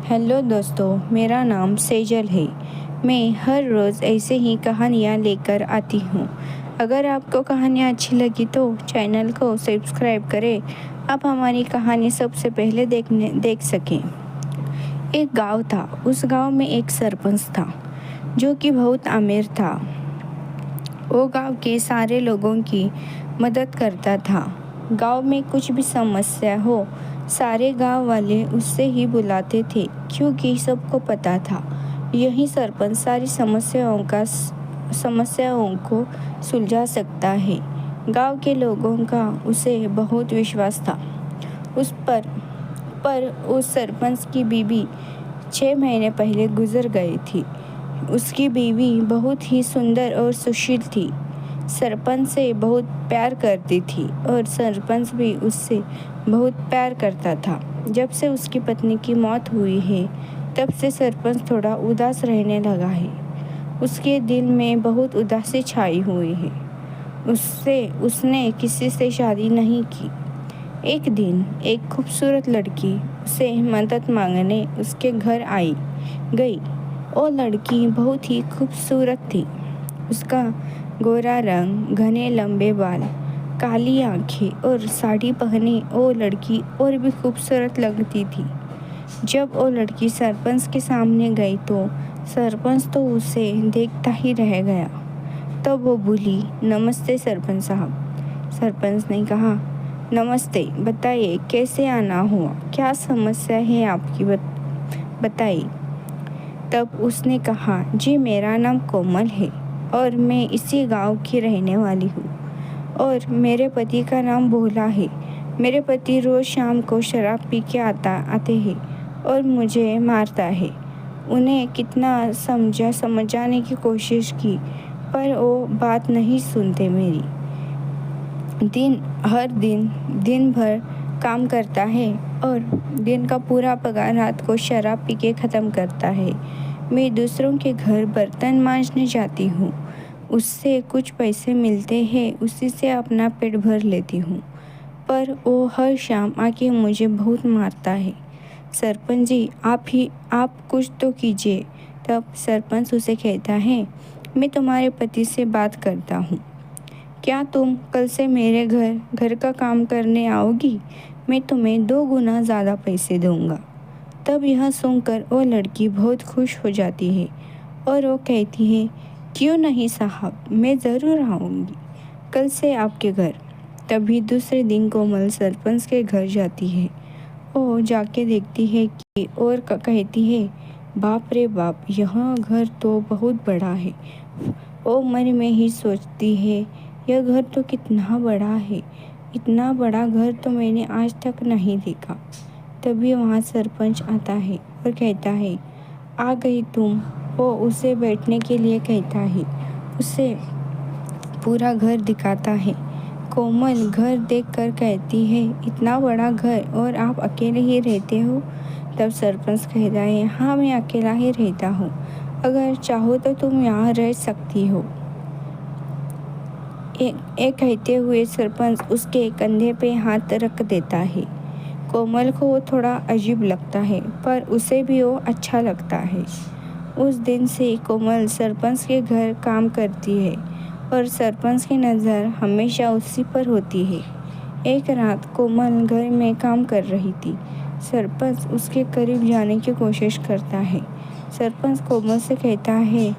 Hello दोस्तों, मेरा नाम सेजल है। मैं हर रोज़ ऐसे ही कहानियाँ लेकर आती हूँ। अगर आपको कहानियाँ अच्छी लगी तो चैनल को सब्सक्राइब करें। आप हमारी कहानी सबसे पहले देख सकें। एक गांव था। उस गांव में एक सरपंच था जो कि बहुत अमीर था। वो गांव के सारे लोगों की मदद करता था। गांव में कुछ भी समस्या हो, सारे गांव वाले उससे ही बुलाते थे, क्योंकि सबको पता था यही सरपंच सारी समस्याओं को सुलझा सकता है। गांव के लोगों का उसे बहुत विश्वास था उस पर उस सरपंच की बीवी 6 महीने पहले गुजर गई थी। उसकी बीवी बहुत ही सुंदर और सुशील थी। सरपंच से बहुत प्यार करती थी और सरपंच भी उससे बहुत प्यार करता था। जब से उसकी पत्नी की मौत हुई है, तब से सरपंच थोड़ा उदास रहने लगा है। उसके दिल में बहुत उदासी छाई हुई है। उसने किसी से शादी नहीं की। एक दिन एक खूबसूरत लड़की उसे मदद मांगने उसके घर गई। वो लड़की बहुत ही खूबसूरत थी। उसका गोरा रंग, घने लंबे बाल, काली आंखें और साड़ी पहने वो लड़की और भी खूबसूरत लगती थी। जब वो लड़की सरपंच के सामने गई तो सरपंच तो उसे देखता ही रह गया। तब वो बोली, नमस्ते सरपंच साहब। सरपंच ने कहा, नमस्ते, बताइए कैसे आना हुआ, क्या समस्या है आपकी, बताइए। तब उसने कहा, जी मेरा नाम कोमल है और मैं इसी गांव की रहने वाली हूँ और मेरे पति का नाम भोला है। मेरे पति रोज़ शाम को शराब पी के आते हैं और मुझे मारता है। उन्हें कितना समझाने की कोशिश की, पर वो बात नहीं सुनते मेरी। दिन भर काम करता है और दिन का पूरा पगार रात को शराब पी के ख़त्म करता है। मैं दूसरों के घर बर्तन मांजने जाती हूँ, उससे कुछ पैसे मिलते हैं, उसी से अपना पेट भर लेती हूँ, पर वो हर शाम आके मुझे बहुत मारता है। सरपंच जी, आप कुछ तो कीजिए। तब सरपंच उसे कहता है, मैं तुम्हारे पति से बात करता हूँ। क्या तुम कल से मेरे घर का काम करने आओगी? मैं तुम्हें 2 गुना ज़्यादा पैसे दूंगा। तब यह सुनकर वो लड़की बहुत खुश हो जाती है और वो कहती है, क्यों नहीं साहब, मैं ज़रूर आऊँगी कल से आपके घर। तभी दूसरे दिन कोमल सरपंच के घर जाती है। वो जाके देखती है कि और कहती है, बाप रे बाप, यह घर तो बहुत बड़ा है। वो मन में ही सोचती है, यह घर तो कितना बड़ा है, इतना बड़ा घर तो मैंने आज तक नहीं देखा। तभी वहाँ सरपंच आता है और कहता है, आ गई तुम। वो उसे बैठने के लिए कहता है, उसे पूरा घर दिखाता है। कोमल घर देखकर कहती है, इतना बड़ा घर और आप अकेले ही रहते हो? तब सरपंच कहता है, हाँ मैं अकेला ही रहता हूँ, अगर चाहो तो तुम यहाँ रह सकती हो। एक कहते हुए सरपंच उसके कंधे पे हाथ रख देता है। कोमल को वो थोड़ा अजीब लगता है, पर उसे भी वो अच्छा लगता है। उस दिन से कोमल सरपंच के घर काम करती है और सरपंच की नज़र हमेशा उसी पर होती है। एक रात कोमल घर में काम कर रही थी। सरपंच उसके करीब जाने की कोशिश करता है। सरपंच कोमल से कहता है,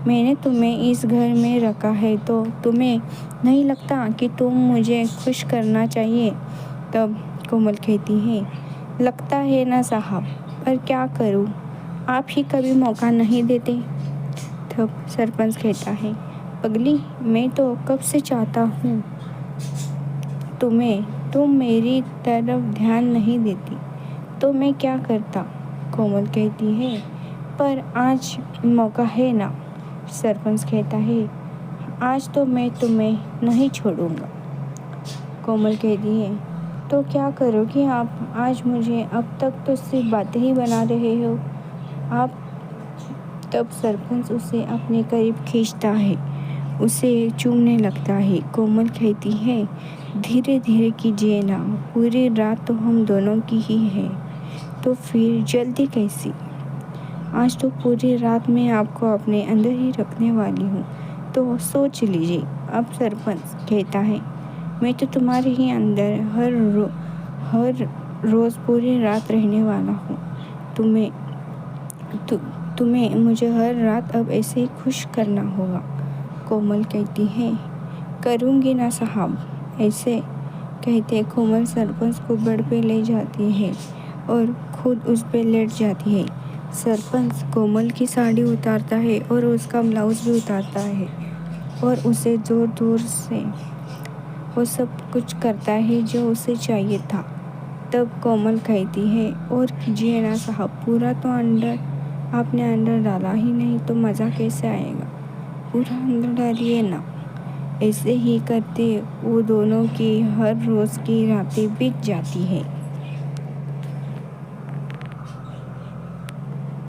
मैंने तुम्हें इस घर में रखा है तो तुम्हें नहीं लगता कि तुम मुझे खुश करना चाहिए? तब कोमल कहती है, लगता है ना साहब, पर क्या करूं, आप ही कभी मौका नहीं देते। तब सरपंच कहता है, पगली, मैं तो कब से चाहता हूँ तुम मेरी तरफ ध्यान नहीं देती, तो मैं क्या करता। कोमल कहती है, पर आज मौका है ना। सरपंच कहता है, आज तो मैं तुम्हें नहीं छोड़ूंगा। कोमल कहती है, तो क्या करोगी आप आज मुझे? अब तक तो सिर्फ बातें ही बना रहे हो आप। तब सरपंच उसे अपने करीब खींचता है, उसे चूमने लगता है। कोमल कहती है, धीरे धीरे कीजिए ना, पूरी रात तो हम दोनों की ही है। तो फिर जल्दी कैसी? आज तो पूरी रात मैं आपको अपने अंदर ही रखने वाली हूँ, तो सोच लीजिए। अब सरपंच कहता है, मैं तो तुम्हारे ही अंदर हर रोज़ पूरी रात रहने वाला हूँ। तुम्हें मुझे हर रात अब ऐसे ही खुश करना होगा। कोमल कहती है, करूँगी ना साहब। ऐसे कहते कोमल सरपंच को बेड पे ले जाती है और खुद उस पे लेट जाती है। सरपंच कोमल की साड़ी उतारता है और उसका ब्लाउज भी उतारता है और उसे जोर जोर से वो सब कुछ करता है जो उसे चाहिए था। तब कोमल कहती है, और कीजिए ना साहब, पूरा तो अंडर आपने अंदर डाला ही नहीं तो मज़ा कैसे आएगा? पूरा अंदर डालिए ना। ऐसे ही करते वो दोनों की हर रोज़ की रातें बीत जाती है।